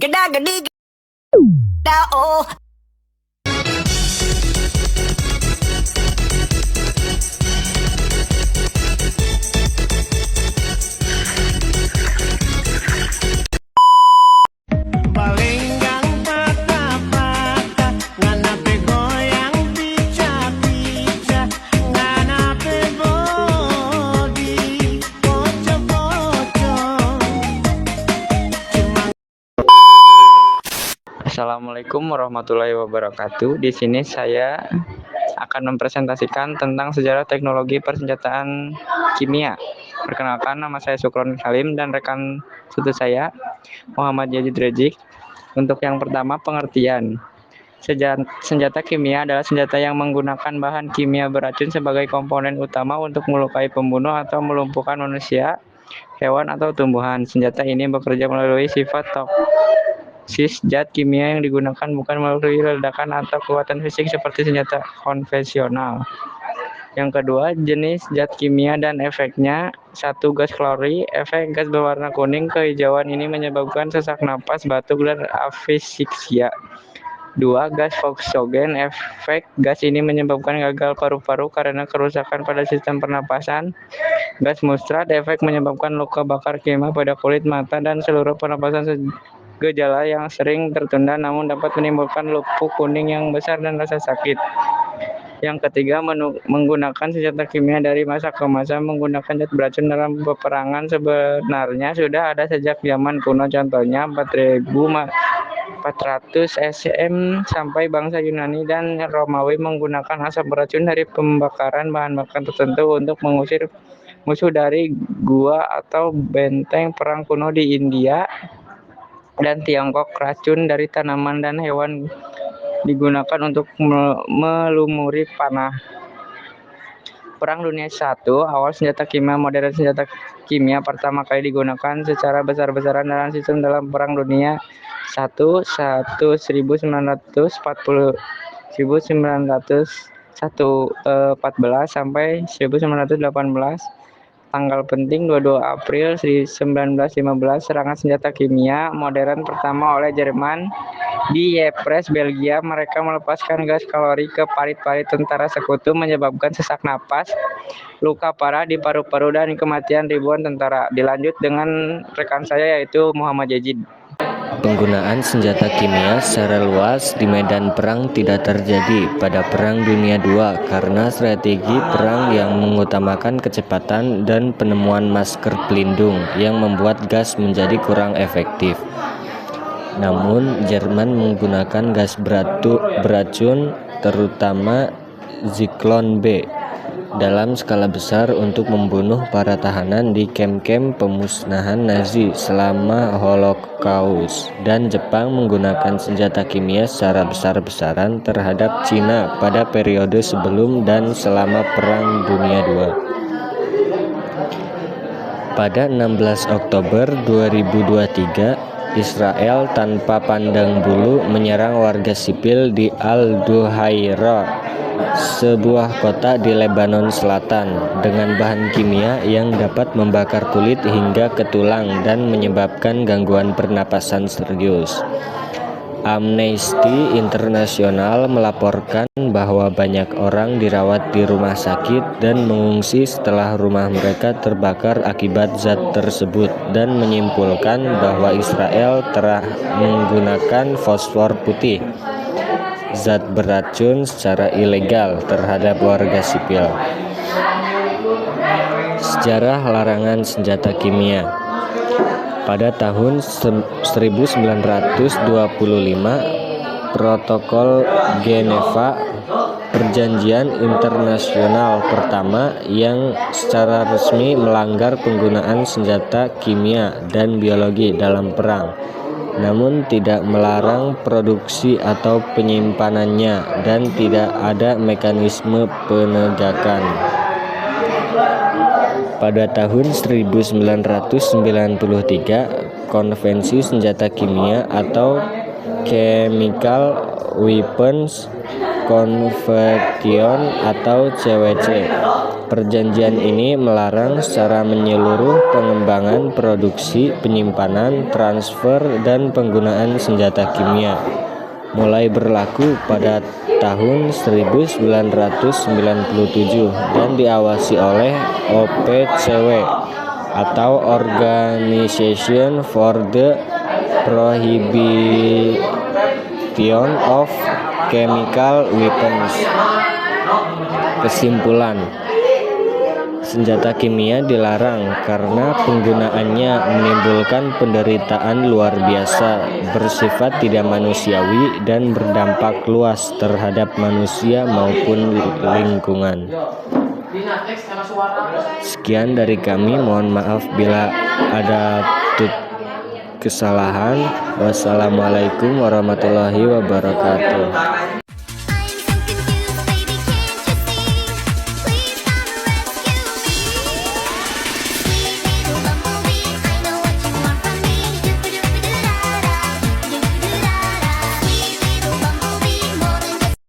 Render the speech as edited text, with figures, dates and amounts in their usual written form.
Geda oh. Assalamualaikum warahmatullahi wabarakatuh. Di sini saya akan mempresentasikan tentang sejarah teknologi persenjataan kimia. Perkenalkan, nama saya Sukron Halim dan rekan studi saya Muhammad Yazid Rezik. Untuk yang pertama, pengertian. Senjata kimia adalah senjata yang menggunakan bahan kimia beracun sebagai komponen utama untuk melukai pembunuh atau melumpuhkan manusia, hewan, atau tumbuhan. Senjata ini bekerja melalui sifat zat kimia yang digunakan bukan melalui ledakan atau kekuatan fisik seperti senjata konvensional. Yang kedua, jenis zat kimia dan efeknya. 1. Gas klori. Efek gas berwarna kuning kehijauan ini menyebabkan sesak napas, batuk, dan afisiksia. 2. Gas oksogen. Efek gas ini menyebabkan gagal paru-paru karena kerusakan pada sistem pernapasan. Gas mustard. Efek menyebabkan luka bakar kimia pada kulit, mata, dan seluruh pernapasan. Gejala yang sering tertunda namun dapat menimbulkan lumpuh kuning yang besar dan rasa sakit. Yang ketiga, menggunakan senjata kimia dari masa ke masa. Menggunakan zat beracun dalam peperangan sebenarnya sudah ada sejak zaman kuno. Contohnya 4400 SM sampai bangsa Yunani dan Romawi menggunakan asap beracun dari pembakaran bahan bakar tertentu untuk mengusir musuh dari gua atau benteng perang kuno di India dan Tiongkok. Racun dari tanaman dan hewan digunakan untuk melumuri panah. Perang Dunia I. Awal senjata kimia modern. Senjata kimia pertama kali digunakan secara besar-besaran dalam sistem dalam Perang Dunia I 1914 sampai 1918. Tanggal penting 22 April 1915, serangan senjata kimia modern pertama oleh Jerman di Ypres, Belgia. Mereka melepaskan gas kalori ke parit-parit tentara sekutu, menyebabkan sesak napas, luka parah di paru-paru, dan kematian ribuan tentara. Dilanjut dengan rekan saya yaitu Muhammad Yazid. Penggunaan senjata kimia secara luas di medan perang tidak terjadi pada Perang Dunia II karena strategi perang yang mengutamakan kecepatan dan penemuan masker pelindung yang membuat gas menjadi kurang efektif. Namun, Jerman menggunakan gas beracun, terutama Zyklon B, dalam skala besar untuk membunuh para tahanan di kem-kem pemusnahan Nazi selama Holocaust, dan Jepang menggunakan senjata kimia secara besar-besaran terhadap Cina pada periode sebelum dan selama Perang Dunia II. Pada 16 Oktober 2023, Israel tanpa pandang bulu menyerang warga sipil di Al-Duhairah, sebuah kota di Lebanon Selatan, dengan bahan kimia yang dapat membakar kulit hingga ke tulang dan menyebabkan gangguan pernapasan serius. Amnesty International melaporkan bahwa banyak orang dirawat di rumah sakit dan mengungsi setelah rumah mereka terbakar akibat zat tersebut, dan menyimpulkan bahwa Israel telah menggunakan fosfor putih, zat beracun, secara ilegal terhadap warga sipil. Sejarah larangan senjata kimia. Pada tahun 1925, Protokol Geneva, perjanjian internasional pertama yang secara resmi melanggar penggunaan senjata kimia dan biologi dalam perang, namun tidak melarang produksi atau penyimpanannya, dan tidak ada mekanisme penegakan. Pada tahun 1993, Konvensi Senjata Kimia atau Chemical Weapons Convention atau CWC. Perjanjian ini melarang secara menyeluruh pengembangan, produksi, penyimpanan, transfer, dan penggunaan senjata kimia. Mulai berlaku pada tahun 1997 dan diawasi oleh OPCW atau Organization for the Prohibition of Chemical Weapons. Kesimpulan: senjata kimia dilarang karena penggunaannya menimbulkan penderitaan luar biasa, bersifat tidak manusiawi, dan berdampak luas terhadap manusia maupun lingkungan. Sekian dari kami, mohon maaf bila ada kesalahan. Wassalamualaikum warahmatullahi wabarakatuh.